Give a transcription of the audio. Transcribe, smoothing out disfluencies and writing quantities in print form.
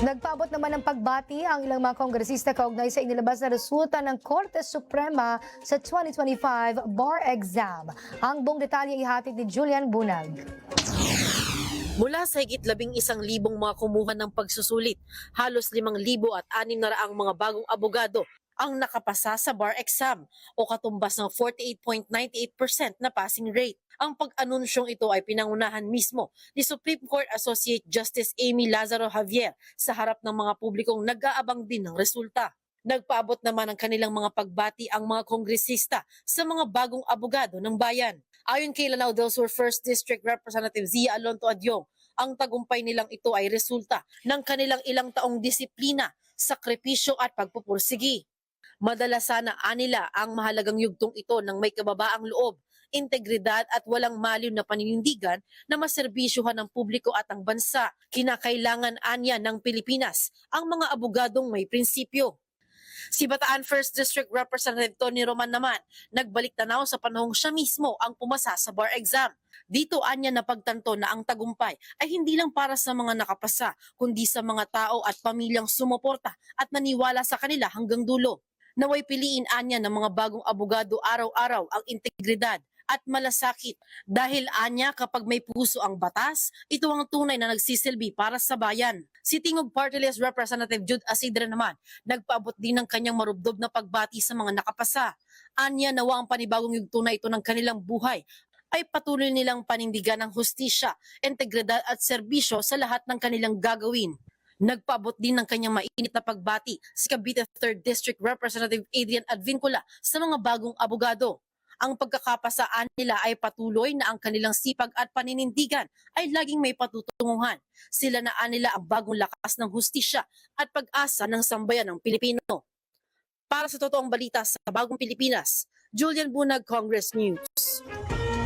Nagpaabot naman ng pagbati ang ilang mga kongresista kaugnay sa inilabas na resulta ng Korte Suprema sa 2025 bar exam. Ang buong detalye ihatid ni Julian Bunag. Mula sa higit 11,000 mga kumuha ng pagsusulit, halos 5,600 mga bagong abogado ang nakapasa sa bar exam o katumbas ng 48.98% na passing rate. Ang pag-anunsyong ito ay pinangunahan mismo ni Supreme Court Associate Justice Amy Lazaro Javier sa harap ng mga publikong nag-aabang din ng resulta. Nagpaabot naman ng kanilang mga pagbati ang mga kongresista sa mga bagong abogado ng bayan. Ayon kay Lanao del Sur 1st District Representative Zia Alonto Adyong, ang tagumpay nilang ito ay resulta ng kanilang ilang taong disiplina, sakripisyo at pagpupursigi. Madalas sana anila ang mahalagang yugtong ito ng may kababaang loob, integridad at walang maliw na paninindigan na maserbisyuhan ng publiko at ang bansa. Kinakailangan anya ng Pilipinas ang mga abogadong may prinsipyo. Si Bataan 1st District Representative Tony Roman naman, nagbalik tanaw sa panahong siya mismo ang pumasa sa bar exam. Dito anya napagtanto na ang tagumpay ay hindi lang para sa mga nakapasa, kundi sa mga tao at pamilyang sumuporta at naniwala sa kanila hanggang dulo. Naway piliin anya ng mga bagong abogado araw-araw ang integridad at malasakit dahil anya kapag may puso ang batas, ito ang tunay na nagsisilbi para sa bayan. Si Tingog Party List Representative Jude Asidre naman, nagpaabot din ng kanyang marubdob na pagbati sa mga nakapasa. Anya nawa ang panibagong yugto na ito ng kanilang buhay ay patuloy nilang panindigan ng hustisya, integridad at serbisyo sa lahat ng kanilang gagawin. Nagpaabot din ng kanyang mainit na pagbati si Cavite 3rd District Representative Adrian Advincula sa mga bagong abogado. Ang pagkakapasaan nila ay patuloy na ang kanilang sipag at paninindigan ay laging may patutunguhan. Sila na nila ang bagong lakas ng hustisya at pag-asa ng sambayan ng Pilipino. Para sa totoong balita sa Bagong Pilipinas, Julian Bunag, Congress News.